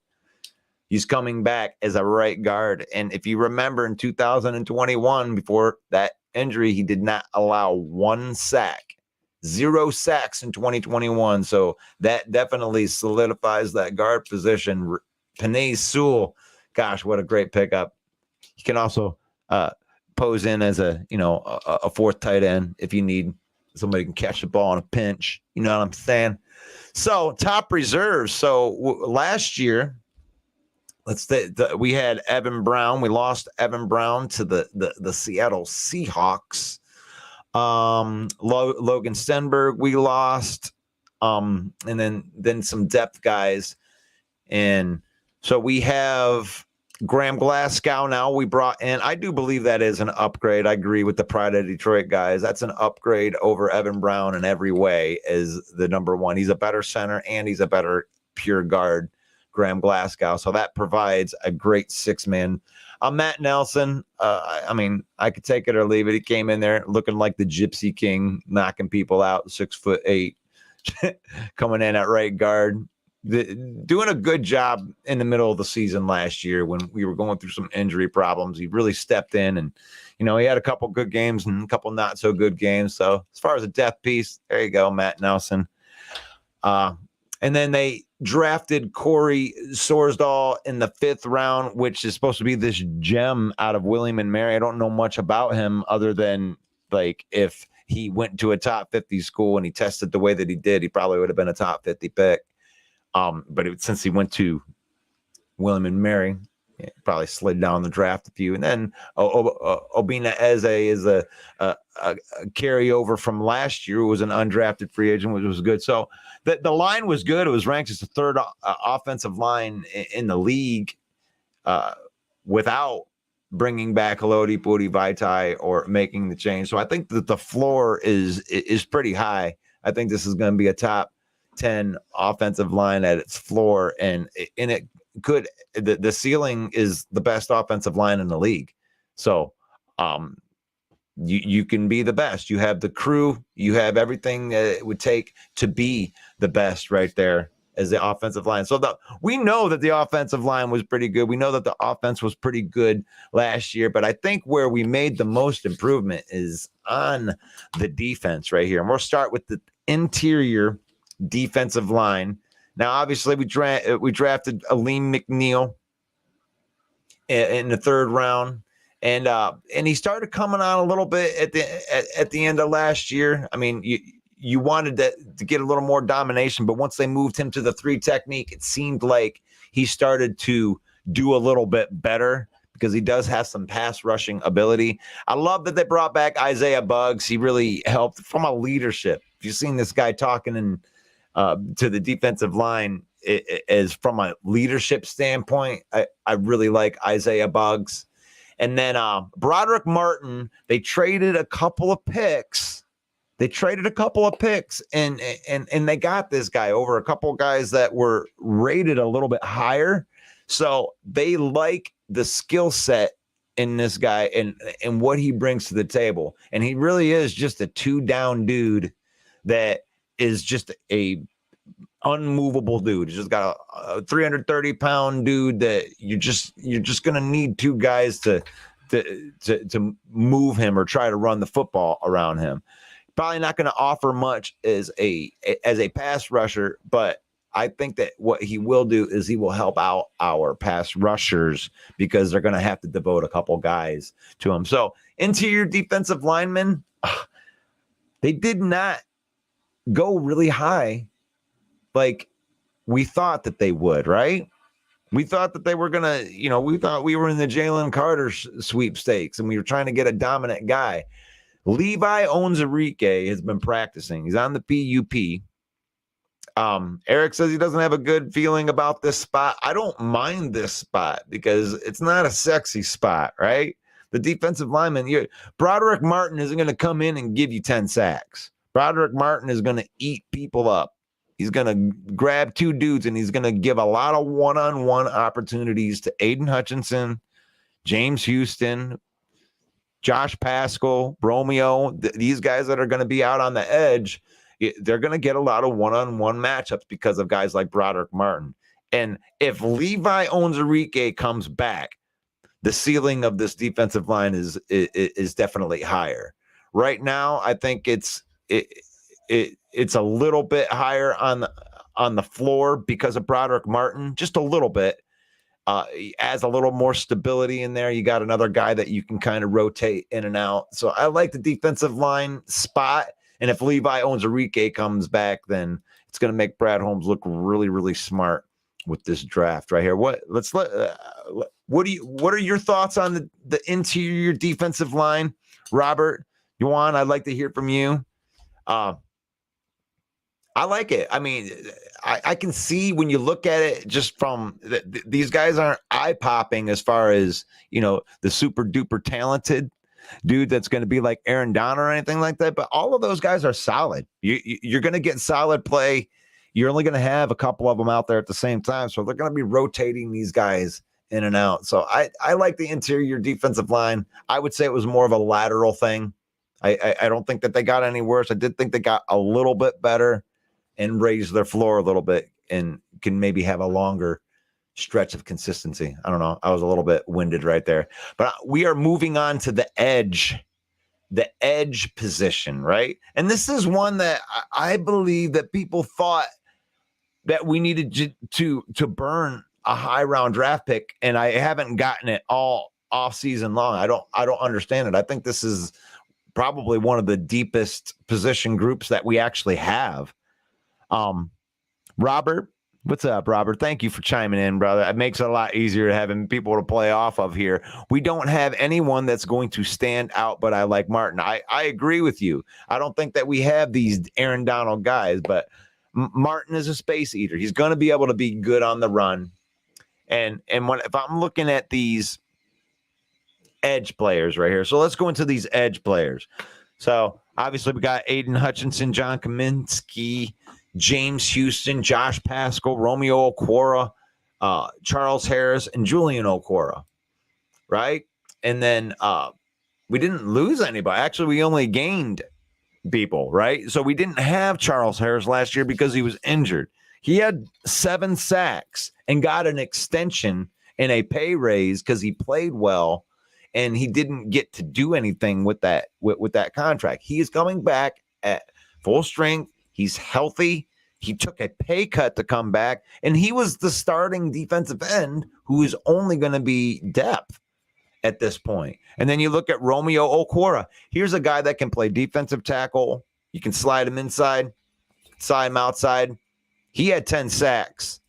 He's coming back as a right guard. And if you remember in 2021, before that injury, he did not allow 1 sack. 0 sacks in 2021. So that definitely solidifies that guard position. Penei Sewell, gosh, what a great pickup. He can also pose in as a 4th tight end if you need somebody can catch the ball in a pinch. You know what I'm saying? So top reserves. So last year, we had Evan Brown. We lost Evan Brown to the Seattle Seahawks. Logan Stenberg we lost, and then some depth guys, and so we have Graham Glasgow now we brought in. I do believe that is an upgrade. I agree with the Pride of Detroit guys. That's an upgrade over Evan Brown in every way as the number 1. He's a better center and he's a better pure guard, Graham Glasgow. So that provides a great 6-man. Matt Nelson, I mean, I could take it or leave it. He came in there looking like the Gypsy King, knocking people out, 6'8", coming in at right guard. Doing a good job in the middle of the season last year when we were going through some injury problems. He really stepped in, and he had a couple good games and a couple not so good games. So as far as a depth piece, there you go, Matt Nelson. And then they drafted Corey Sorsdahl in the 5th round, which is supposed to be this gem out of William and Mary. I don't know much about him other than like if he went to a top 50 school and he tested the way that he did, he probably would have been a top 50 pick. But since he went to William and Mary, probably slid down the draft a few. And then Obina Eze is a carryover from last year, who was an undrafted free agent, which was good. So the line was good. It was ranked as the 3rd offensive line in the league without bringing back Haloti Pudi Vaitai or making the change. So I think that the floor is pretty high. I think this is going to be a top 10 offensive line at its floor, and it could the ceiling is the best offensive line in the league. So you can be the best. You have the crew, you have everything that it would take to be the best right there as the offensive line. So we know that the offensive line was pretty good. We know that the offense was pretty good last year, but I think where we made the most improvement is on the defense right here. And we'll start with the interior defensive line. Now, obviously, we drafted Aleem McNeil in the third round, and he started coming on a little bit at the end of last year. I mean, you wanted to get a little more domination, but once they moved him to the 3 technique, it seemed like he started to do a little bit better because he does have some pass rushing ability. I love that they brought back Isaiah Buggs. He really helped from a leadership. If you've seen this guy talking to the defensive line as from a leadership standpoint, I really like Isaiah Buggs. And then Broderick Martin, they traded a couple of picks. And they got this guy over a couple of guys that were rated a little bit higher. So they like the skill set in this guy and what he brings to the table. And he really is just a 2-down dude that is just a unmovable dude. He's just got a 330-pound dude that you're just going to need 2 guys to move him or try to run the football around him. Probably not going to offer much as a pass rusher, but I think that what he will do is he will help out our pass rushers because they're going to have to devote a couple guys to him. So interior defensive linemen, they did not go really high like we thought that they would, right? We thought that they were going to, we thought we were in the Jalen Carter sweepstakes and we were trying to get a dominant guy. Levi Onwuzurike has been practicing. He's on the PUP. Eric says he doesn't have a good feeling about this spot. I don't mind this spot because it's not a sexy spot, right? The defensive lineman, Broderick Martin isn't going to come in and give you 10 sacks. Broderick Martin is going to eat people up. He's going to grab 2 dudes and he's going to give a lot of one-on-one opportunities to Aiden Hutchinson, James Houston, Josh Pascal, Romeo, these guys that are going to be out on the edge. They're going to get a lot of one-on-one matchups because of guys like Broderick Martin. And if Levi Onwuzurike comes back, the ceiling of this defensive line is definitely higher. Right now, I think it's a little bit higher on the floor because of Broderick Martin, just a little bit. Adds a little more stability in there. You got another guy that you can kind of rotate in and out. So I like the defensive line spot. And if Levi Onwuzurike comes back, then it's going to make Brad Holmes look really, really smart with this draft right here. What are your thoughts on the interior defensive line, Robert? Yuan, I'd like to hear from you. I like it. I mean, I can see when you look at it just from these guys aren't eye popping as far as, the super duper talented dude that's going to be like Aaron Donald or anything like that. But all of those guys are solid. You're going to get solid play. You're only going to have a couple of them out there at the same time. So they're going to be rotating these guys in and out. So I like the interior defensive line. I would say it was more of a lateral thing. I don't think that they got any worse. I did think they got a little bit better and raised their floor a little bit and can maybe have a longer stretch of consistency. I don't know. I was a little bit winded right there, but we are moving on to the edge position, right? And this is one that I believe that people thought that we needed to burn a high round draft pick, and I haven't gotten it all off season long. I don't understand it. I think this is probably one of the deepest position groups that we actually have. Robert, what's up, Robert? Thank you for chiming in, brother. It makes it a lot easier having people to play off of here. We don't have anyone that's going to stand out, but I like Martin. I agree with you. I don't think that we have these Aaron Donald guys, but Martin is a space eater. He's going to be able to be good on the run. And if I'm looking at these edge players right here, so let's go into these edge players. So obviously we got Aiden Hutchinson, John Kaminsky, James Houston, Josh Pascal, Romeo Okwara, Charles Harris, and Julian Okwara, right? And then we didn't lose anybody. Actually, we only gained people, right? So we didn't have Charles Harris last year because he was injured. He had 7 sacks and got an extension and a pay raise because he played well, and he didn't get to do anything with that with that contract. He is coming back at full strength. He's healthy. He took a pay cut to come back, and he was the starting defensive end who is only going to be depth at this point. And then you look at Romeo Okwara. Here's a guy that can play defensive tackle. You can slide him inside, slide him outside. He had 10 sacks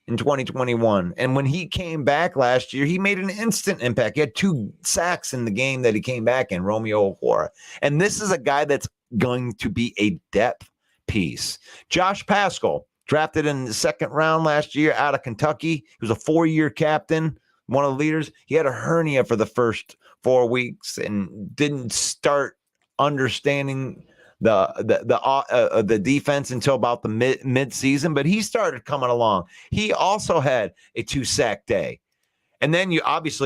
in 2021. And when he came back last year, he made an instant impact. He had 2 sacks in the game that he came back in, Romeo Okwara. And this is a guy that's going to be a depth piece. Josh Paschal, drafted in the 2nd round last year out of Kentucky. He was a 4-year captain, one of the leaders. He had a hernia for the first 4 weeks and didn't start understanding the defense until about the mid season, but he started coming along. He also had a 2-sack day. And then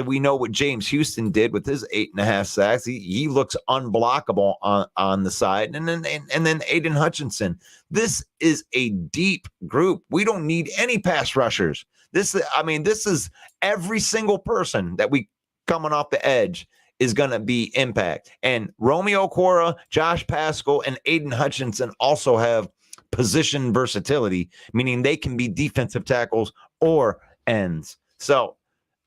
we know what James Houston did with his 8.5 sacks. He looks unblockable on the side. And then Aiden Hutchinson. This is a deep group. We don't need any pass rushers. This is every single person that we coming off the edge is going to be impact. And Romeo Okwara, Josh Paschal, and Aiden Hutchinson also have position versatility, meaning they can be defensive tackles or ends. So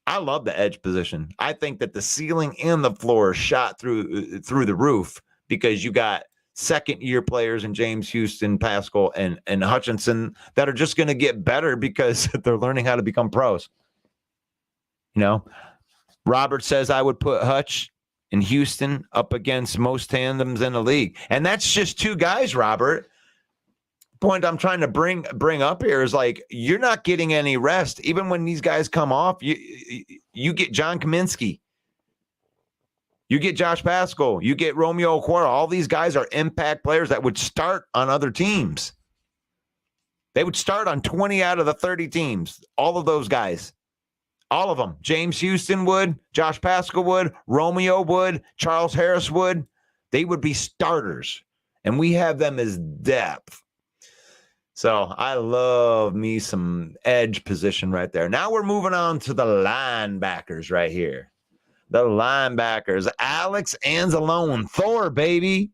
I love the edge position. I think that the ceiling and the floor is shot through the roof because you got 2nd-year players in James Houston, Paschal, and Hutchinson that are just going to get better because they're learning how to become pros. Robert says I would put Hutch and Houston up against most tandems in the league. And that's just 2 guys, Robert. Point I'm trying to bring up here is like you're not getting any rest. Even when these guys come off, you get John Kaminsky, you get Josh Paschal, you get Romeo Okwara. All these guys are impact players that would start on other teams. They would start on 20 out of the 30 teams. All of those guys. All of them. James Houston would, Josh Paschal would, Romeo would, Charles Harris would. They would be starters. And we have them as depth. So I love me some edge position right there. Now we're moving on to the linebackers right here. The linebackers. Alex Anzalone. Thor, baby.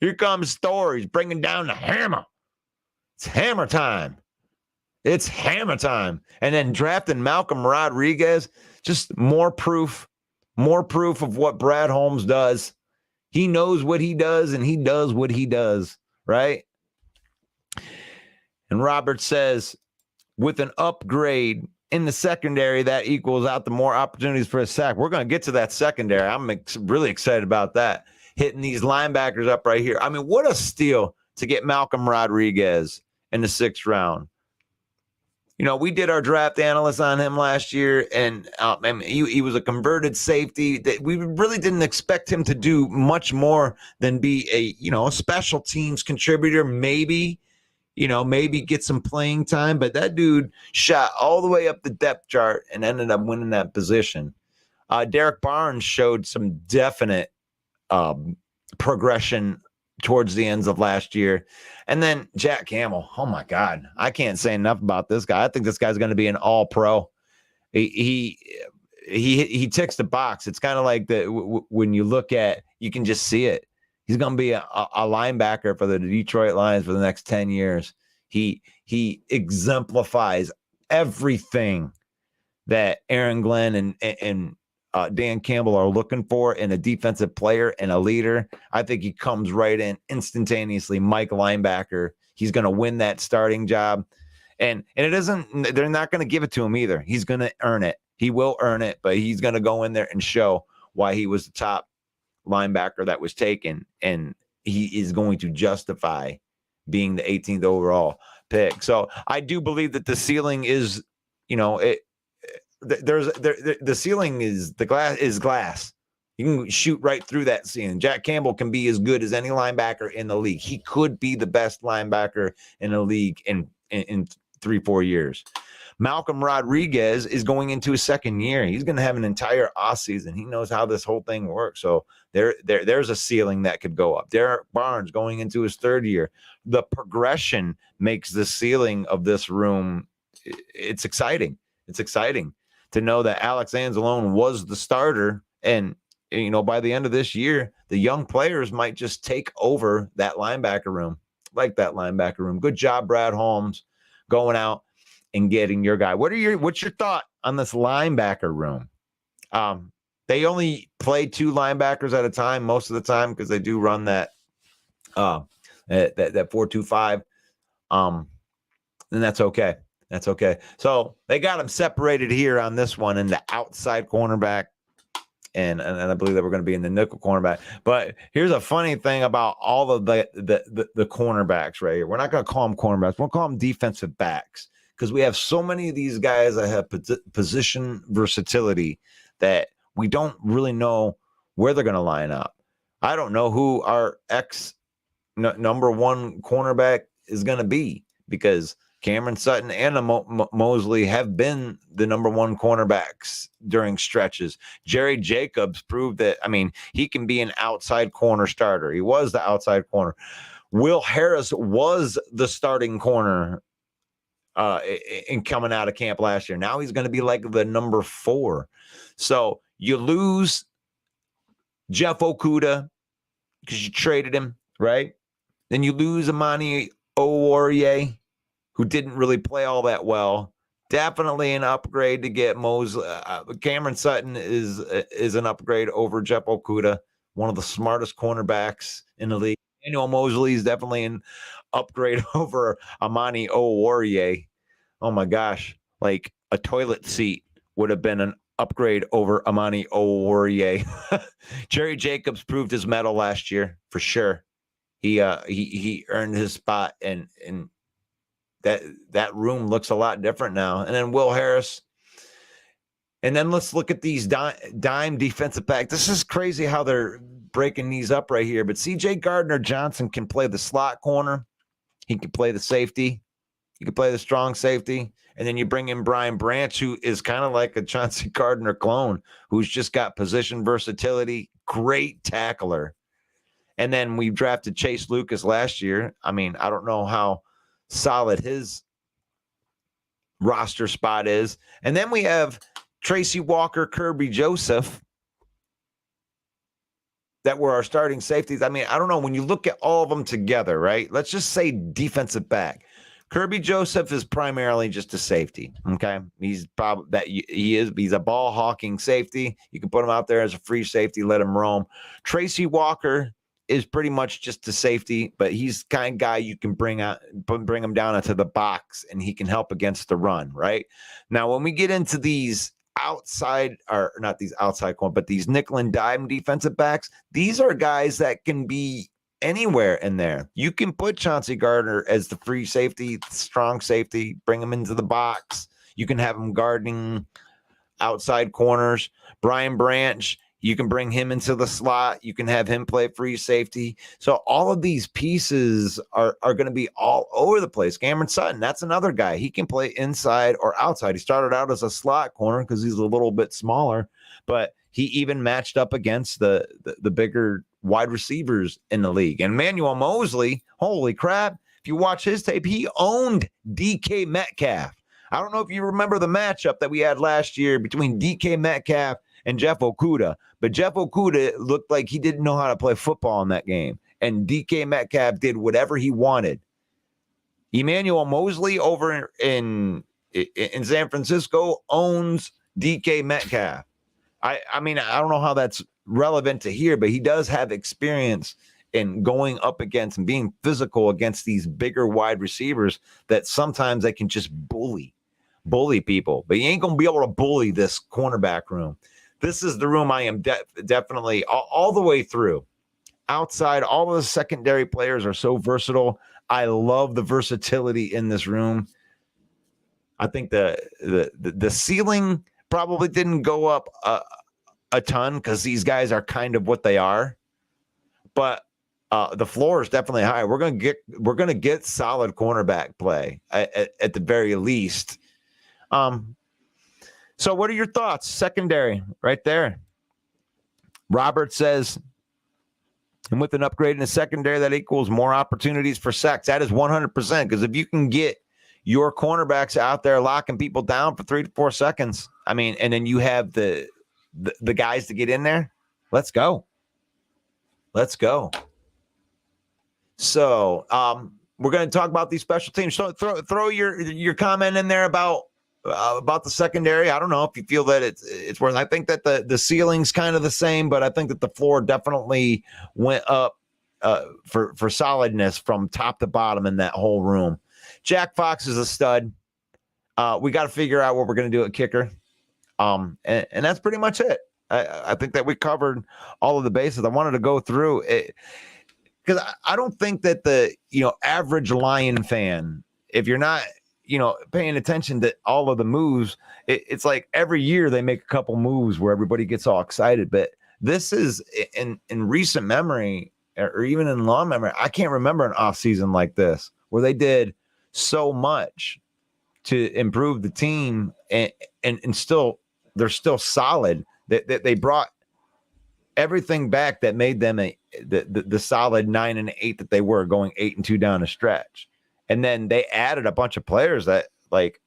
Here comes Thor. He's bringing down the hammer. It's hammer time. It's hammer time. And then drafting Malcolm Rodriguez, just more proof of what Brad Holmes does. He knows what he does, and he does what he does, right? And Robert says, with an upgrade in the secondary, that equals out the more opportunities for a sack. We're going to get to that secondary. I'm really excited about that. Hitting these linebackers up right here. I mean, what a steal to get Malcolm Rodriguez in the 6th round. We did our draft analyst on him last year, and he was a converted safety. That we really didn't expect him to do much more than be a special teams contributor, maybe get some playing time. But that dude shot all the way up the depth chart and ended up winning that position. Derek Barnes showed some definite progression towards the ends of last year. And then Jack Campbell, oh my God, I can't say enough about this guy. I think this guy's going to be an all-pro. He ticks the box. It's kind of like when you look at, you can just see it. He's going to be a linebacker for the Detroit Lions for the next 10 years. He exemplifies everything that Aaron Glenn and Dan Campbell are looking for in a defensive player and a leader. I think he comes right in instantaneously. Mike linebacker. He's going to win that starting job. And it isn't, they're not going to give it to him either. He's going to earn it. He will earn it, but he's going to go in there and show why he was the top linebacker that was taken. And he is going to justify being the 18th overall pick. So I do believe that the ceiling is, the ceiling is glass. You can shoot right through that ceiling. Jack Campbell can be as good as any linebacker in the league. He could be the best linebacker in the league in 3-4 years. Malcolm Rodriguez is going into his second year. He's going to have an entire offseason. He knows how this whole thing works. So there's a ceiling that could go up. Derek Barnes going into his third year. The progression makes the ceiling of this room, it's exciting. It's exciting to know that Alex Anzalone was the starter. And, by the end of this year, the young players might just take over that linebacker room. Like that linebacker room. Good job, Brad Holmes, going out and getting your guy. What's your thought on this linebacker room? They only play 2 linebackers at a time most of the time because they do run that 4-2-5. And that's okay. That's okay. So they got them separated here on this one in the outside cornerback. And I believe that we're going to be in the nickel cornerback. But here's a funny thing about all of the cornerbacks right here. We're not going to call them cornerbacks. We'll call them defensive backs because we have so many of these guys that have position versatility that we don't really know where they're going to line up. I don't know who our number one cornerback is going to be because Cameron Sutton and Mosley have been the number one cornerbacks during stretches. Jerry Jacobs proved that, he can be an outside corner starter. He was the outside corner. Will Harris was the starting corner in coming out of camp last year. Now he's going to be like the number 4. So you lose Jeff Okudah because you traded him, right? Then you lose Amani Oruwariye, who didn't really play all that well. Definitely an upgrade to get Mosley. Cameron Sutton is an upgrade over Jeff Okudah, one of the smartest cornerbacks in the league. Emmanuel Mosley is definitely an upgrade over Amani Oruwariye. Oh my gosh, like a toilet seat would have been an upgrade over Amani Oruwariye. Jerry Jacobs proved his mettle last year for sure. He earned his spot and that room looks a lot different now. And then Will Harris. And then let's look at these dime defensive back. This is crazy how they're breaking these up right here. But C.J. Gardner-Johnson can play the slot corner. He can play the safety. He can play the strong safety. And then you bring in Brian Branch, who is kind of like a Chauncey Gardner clone, who's just got position versatility, great tackler. And then we drafted Chase Lucas last year. I don't know how solid his roster spot is. And then we have Tracy Walker, Kirby Joseph that were our starting safeties. I don't know. When you look at all of them together, right? Let's just say defensive back. Kirby Joseph is primarily just a safety. Okay. He's probably he's a ball hawking safety. You can put him out there as a free safety, let him roam. Tracy Walker is pretty much just a safety, but he's the kind of guy you can bring him down into the box and he can help against the run, right? Now, when we get into these outside, or not these outside corner, but these nickel and dime defensive backs, these are guys that can be anywhere in there. You can put Chauncey Gardner as the free safety, strong safety, bring him into the box. You can have him guarding outside corners. Brian Branch, you can bring him into the slot. You can have him play free safety. So all of these pieces are going to be all over the place. Cameron Sutton, that's another guy. He can play inside or outside. He started out as a slot corner because he's a little bit smaller, but he even matched up against the bigger wide receivers in the league. And Emmanuel Mosley, holy crap, if you watch his tape, he owned DK Metcalf. I don't know if you remember the matchup that we had last year between DK Metcalf and Jeff Okudah, but Jeff Okudah looked like he didn't know how to play football in that game, and DK Metcalf did whatever he wanted. Emmanuel Mosley over in San Francisco owns DK Metcalf. I don't know how that's relevant to here, but he does have experience in going up against and being physical against these bigger wide receivers that sometimes they can just bully people, but you ain't going to be able to bully this cornerback room. This is the room I am definitely all the way through. Outside, all of the secondary players are so versatile. I love the versatility in this room. I think the ceiling probably didn't go up a ton because these guys are kind of what they are. But the floor is definitely high. We're gonna get solid cornerback play at the very least. So what are your thoughts? Secondary, right there. Robert says, and with an upgrade in the secondary, that equals more opportunities for sacks. That is 100%. Because if you can get your cornerbacks out there locking people down for 3 to 4 seconds, I mean, and then you have the guys to get in there, let's go. Let's go. So we're going to talk about these special teams. So throw your comment in there about the secondary. I don't know if you feel that it's worth. I think that the ceiling's kind of the same, but I think that the floor definitely went up for solidness from top to bottom in that whole room. Jack Fox is a stud. We got to figure out what we're going to do at kicker. And that's pretty much it. I think that we covered all of the bases. I wanted to go through it because I don't think that the average Lion fan, if you're not paying attention to all of the moves, it's like every year they make a couple moves where everybody gets all excited. But this is in recent memory, or even in long memory, I can't remember an offseason like this where they did so much to improve the team, and still they're still solid. They brought everything back that made them the solid 9-8 that they were, going 8-2 down the stretch. And then they added a bunch of players that, like,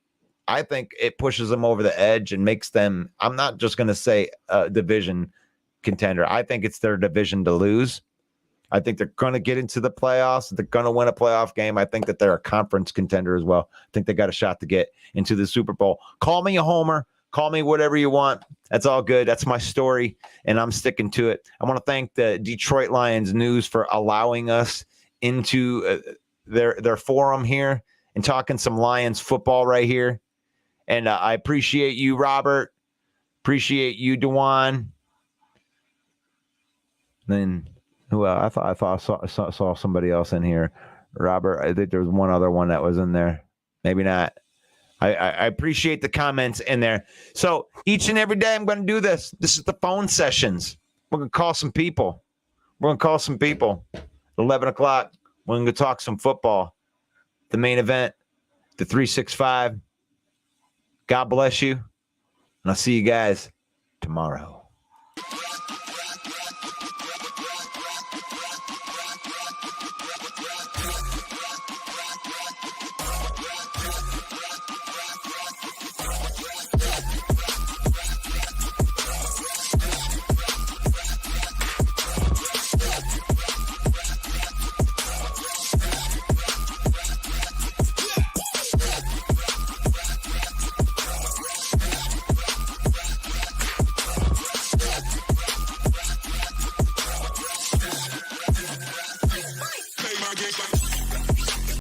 I think it pushes them over the edge and makes them, I'm not just going to say a division contender. I think it's their division to lose. I think they're going to get into the playoffs. They're going to win a playoff game. I think that they're a conference contender as well. I think they got a shot to get into the Super Bowl. Call me a homer. Call me whatever you want. That's all good. That's my story, and I'm sticking to it. I want to thank the Detroit Lions News for allowing us into their forum here and talking some Lions football right here. And I appreciate you, Robert. Appreciate you, Dewan. Then who else? I saw somebody else in here. Robert, I think there was one other one that was in there. Maybe not. I appreciate the comments in there. So each and every day I'm going to do this. This is the phone sessions. We're going to call some people. At 11 o'clock, we're going to talk some football. The main event, the 365. God bless you. And I'll see you guys tomorrow.